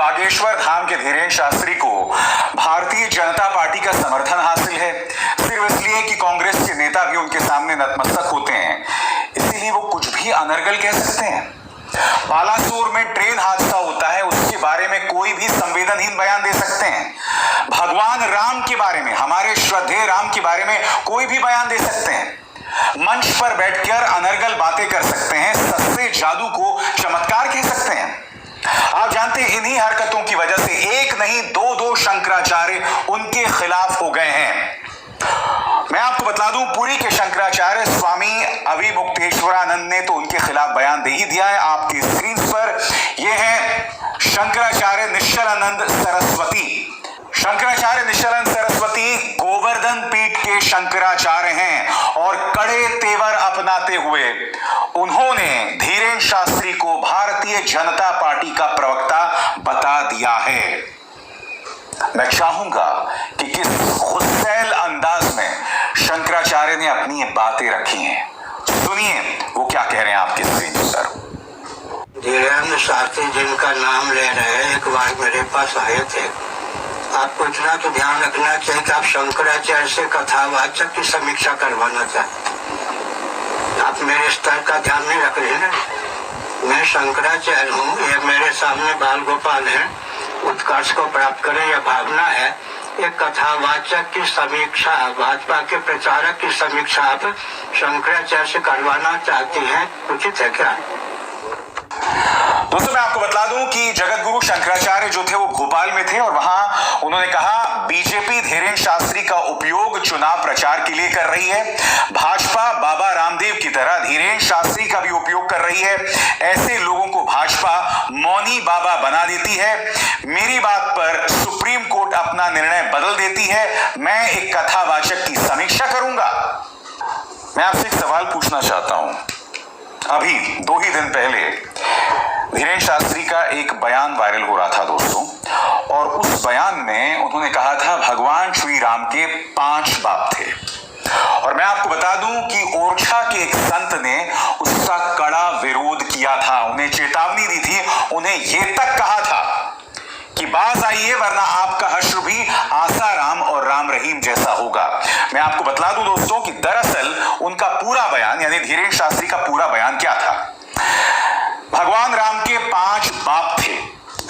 बागेश्वर धाम के धीरेन्द्र शास्त्री को भारतीय जनता पार्टी का समर्थन हासिल है, सिर्फ इसलिए कि कांग्रेस के नेता भी उनके सामने नतमस्तक होते हैं, इसीलिए वो कुछ भी अनर्गल कह सकते हैं। बालासोर में ट्रेन हादसा होता है, उसके बारे में कोई भी संवेदनहीन बयान दे सकते हैं। भगवान राम के बारे में, हमारे श्रद्धेय राम के बारे में कोई भी बयान दे सकते हैं। मंच पर बैठकर अनर्गल बातें कर सकते हैं, सस्ते जादू को चमत्कार कह सकते हैं। आप जानते हैं इन्हीं हरकतों की वजह से एक नहीं दो शंकराचार्य उनके खिलाफ हो गए हैं। मैं आपको बता दूं, पुरी के शंकराचार्य स्वामी अविमुक्तेश्वरानंद ने तो उनके खिलाफ बयान दे ही दिया है। आपकी स्क्रीन पर यह है शंकराचार्य निश्चलानंद सरस्वती। शंकराचार्य निश्चलानंद सरस्वती गोवर्धन पीठ के शंकराचार्य हैं और कड़े तेवर अपनाते हुए उन्होंने धीरेन्द्र शास्त्री को भारतीय जनता पार्टी का प्रवक्ता बता दिया है। मैं चाहूंगा कि किस गुस्सैल अंदाज में शंकराचार्य ने अपनी ये बातें रखी हैं, सुनिए वो क्या कह रहे हैं आपके स्क्रीन पर। धीरेन्द्र शास्त्री जिनका नाम ले रहे हैं, एक बार मेरे पास आए थे। आपको इतना तो ध्यान रखना चाहिए कि आप शंकराचार्य से कथावाचक की समीक्षा करवाना चाहते। आप मेरे स्तर का ध्यान नहीं रख रहे हैं। मैं शंकराचार्य हूँ, ये मेरे सामने बाल गोपाल है। उत्कर्ष को प्राप्त करें यह भावना है। एक कथावाचक की समीक्षा, भाजपा के प्रचारक की समीक्षा आप शंकराचार्य से करवाना चाहती हैं, उचित है क्या? दोस्तों मैं आपको बता दूं कि जगत गुरु शंकराचार्य जो थे वो भोपाल में थे और वहां उन्होंने कहा बीजेपी धीरेन्द्र शास्त्री का उपयोग चुनाव प्रचार के लिए कर रही है। भाजपा बाबा रामदेव की तरह धीरेन्द्र शास्त्री का भी उपयोग कर रही है। ऐसे लोगों को भाजपा मौनी बाबा बना देती है। मेरी बात पर सुप्रीम कोर्ट अपना निर्णय बदल देती है। मैं एक कथावाचक की समीक्षा करूंगा। मैं आपसे एक सवाल पूछना चाहता हूं। अभी 2 ही दिन पहले धीरेन्द्र शास्त्री का एक बयान वायरल हो रहा था दोस्तों, और उस बयान में उन्होंने कहा था भगवान श्री राम के 5 बाप थे। और मैं आपको बता दूं कि ओरछा के एक संत ने उसका कड़ा विरोध किया था, उन्हें चेतावनी दी थी, उन्हें यह तक कहा था कि बाज आइए वरना आपका हश्र भी आसाराम और राम रहीम जैसा होगा। मैं आपको बतला दूं दोस्तों कि दरअसल उनका पूरा बयान यानी धीरेन्द्र शास्त्री का पूरा बयान क्या था। भगवान राम के 5 बाप थे।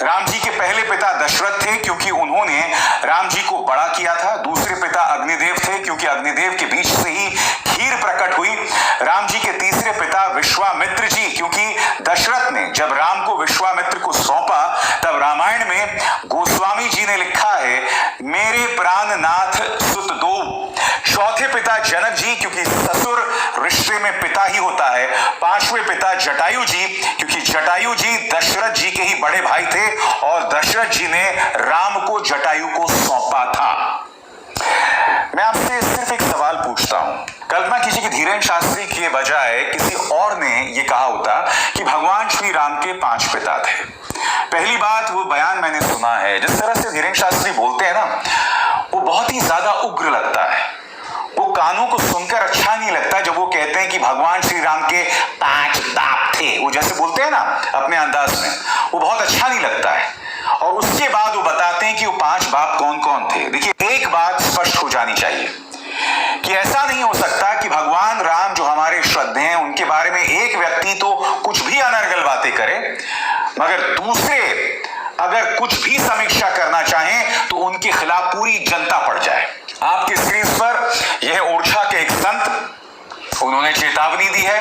राम जी के पहले पिता दशरथ थे क्योंकि उन्होंने राम जी को बड़ा किया था। दूसरे पिता अग्निदेव थे क्योंकि अग्निदेव के बीच से ही खीर प्रकट हुई। राम जी के तीसरे पिता विश्वामित्र जी, क्योंकि दशरथ ने जब राम को विश्वामित्र को सौंपा तब रामायण में गोस्वामी जी ने लिखा है मेरे प्राणनाथ सुत दो। चौथे पिता जनक जी क्योंकि ससुर रिश्ते में पिता ही होता है। 5वें पिता जटायु जी क्योंकि जटायु जी दशरथ जी के ही बड़े भाई थे और दशरथ जी ने राम को जटायु को सौंपा था। मैं आपसे सिर्फ एक सवाल पूछता हूं। कल्पना कीजिए कि धीरेन्द्र शास्त्री के बजाय किसी और ने यह कहा होता कि भगवान श्री राम के 5 पिता थे। पहली बात, वो बयान मैंने सुना है, जिस तरह से धीरेन्द्र शास्त्री बोलते हैं ना, वो बहुत ही ज्यादा उग्र लगता है। वो कानों को सुनकर अच्छा नहीं लगता जब वो कहते हैं कि भगवान श्री राम के 5 बाप थे। वो जैसे बोलते हैं ना अपने अंदाज में, वो बहुत अच्छा नहीं लगता है। और उसके बाद वो बताते हैं कि वो 5 बाप कौन कौन थे। देखिए, एक बात स्पष्ट हो जानी चाहिए कि ऐसा नहीं हो सकता कि भगवान राम जो हमारे श्रद्धेय हैं उनके बारे में एक व्यक्ति तो कुछ भी अनर्गल बातें करे, मगर दूसरे अगर कुछ भी समीक्षा करना चाहें तो उनके खिलाफ पूरी जनता पड़ जाए। आपकी स्क्रीन पर यह ओरछा के एक संत, उन्होंने चेतावनी दी है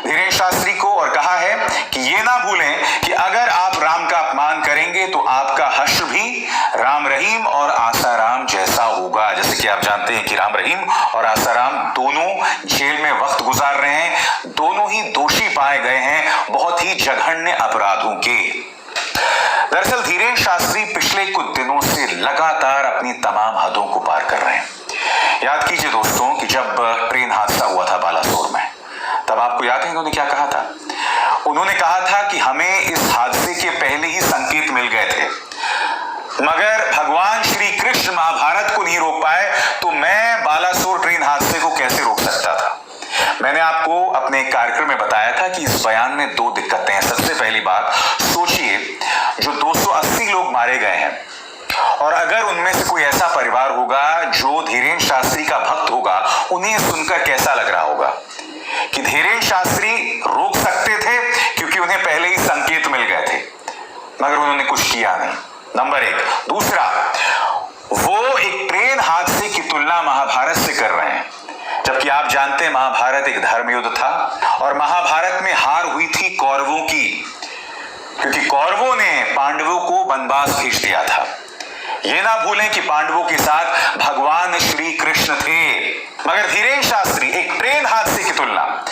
धीरेन्द्र शास्त्री को और कहा है कि ये ना भूलें कि अगर आप राम का अपमान करेंगे तो आपका हश्र भी राम रहीम और आसाराम जैसा होगा। जैसे कि आप जानते हैं कि राम रहीम और आसाराम दोनों जेल में वक्त गुजार रहे हैं, दोनों ही दोषी पाए गए हैं बहुत ही जघन्य अपराधों के। दरअसल धीरेन्द्र शास्त्री पिछले कुछ दिनों से लगातार अपनी तमाम हदों को पार कर रहे हैं। याद कीजिए दोस्तों कि जब ट्रेन हादसा हुआ था बालासोर में, तब आपको याद है उन्होंने क्या कहा था? उन्होंने कहा था कि हमें इस हादसे के पहले ही संकेत मिल गए थे, मगर भगवान श्री कृष्ण महाभारत को नहीं रोक पाए, तो मैं बालासोर ट्रेन हादसे को कैसे रोक सकता था? मैंने आपको अपने कार्यक्रम में बताया था कि इस बयान में 2 दिक्कतें हैं। सबसे पहली बात, सोचिए जो 280 लोग मारे गए हैं और अगर उनमें से कोई ऐसा परिवार होगा जो धीरेन्द्र शास्त्री का भक्त होगा, उन्हें सुनकर कैसा लग रहा होगा कि धीरेन्द्र शास्त्री रोक सकते थे क्योंकि उन्हें पहले ही संकेत मिल गए थे, मगर उन्होंने कुछ किया नहीं। नंबर एक। दूसरा, वो एक ट्रेन हादसे की तुलना महाभारत से कर रहे हैं, जबकि आप जानते हैं महाभारत एक धर्म युद्ध था और महाभारत में हार हुई थी कौरवों की, क्योंकि कौरवों ने पांडवों को वनवास भेज दिया था। ये ना भूलें कि पांडवों के साथ भगवान श्री कृष्ण थे। मगर धीरेन्द्र शास्त्री एक ट्रेन हादसे की तुलना,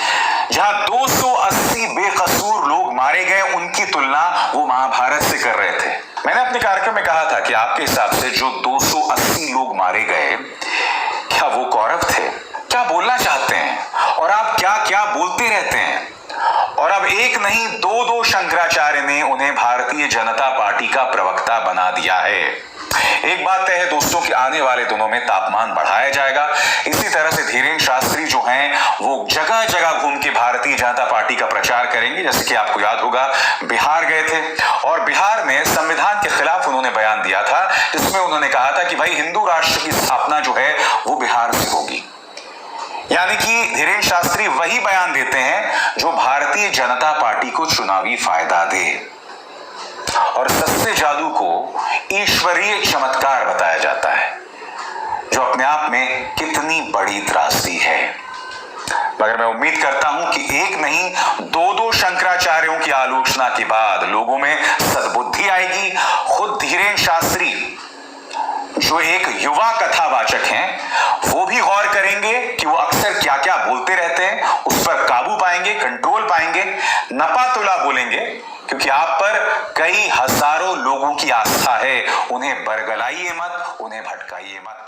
जहां 280 बेकसूर लोग मारे गए, उनकी तुलना वो महाभारत से कर रहे थे। मैंने अपने कार्यक्रम में कहा था कि आपके हिसाब से जो 280 लोग मारे गए, क्या वो कौरव थे? क्या बोलना चाहते हैं और आप क्या क्या बोलते रहते हैं? और अब एक नहीं दो शंकराचार्य ने उन्हें भारतीय जनता पार्टी का प्रवक्ता बना दिया है। एक बात तय है दोस्तों कि आने वाले दिनों में तापमान बढ़ाया जाएगा। इसी तरह से धीरेन्द्र शास्त्री जो हैं वो जगह जगह घूम के भारतीय जनता पार्टी का प्रचार करेंगे। जैसे कि आपको याद होगा, बिहार गए थे और बिहार में संविधान के खिलाफ उन्होंने बयान दिया था, जिसमें उन्होंने कहा था कि भाई हिंदू राष्ट्र की स्थापना जो है वो बिहार से होगी। यानी कि धीरेन्द्र शास्त्री वही बयान देते हैं जो भारतीय जनता पार्टी को चुनावी फायदा दे। और सस्ते जादू को ईश्वरीय चमत्कार बताया जाता है, जो अपने आप में कितनी बड़ी त्रासदी है। मगर मैं उम्मीद करता हूं कि एक नहीं दो शंकराचार्यों की आलोचना के बाद लोगों में सद्बुद्धि आएगी। खुद धीरेन्द्र शास्त्री जो एक युवा कथावाचक हैं, वो भी गौर करेंगे कि वो अक्सर क्या क्या बोलते रहते हैं, उस पर काबू पाएंगे, कंट्रोल पाएंगे, नपातुला बोलेंगे, क्योंकि आप पर कई हजारों लोगों की आस्था है। उन्हें बरगलाइए मत, उन्हें भटकाइए मत।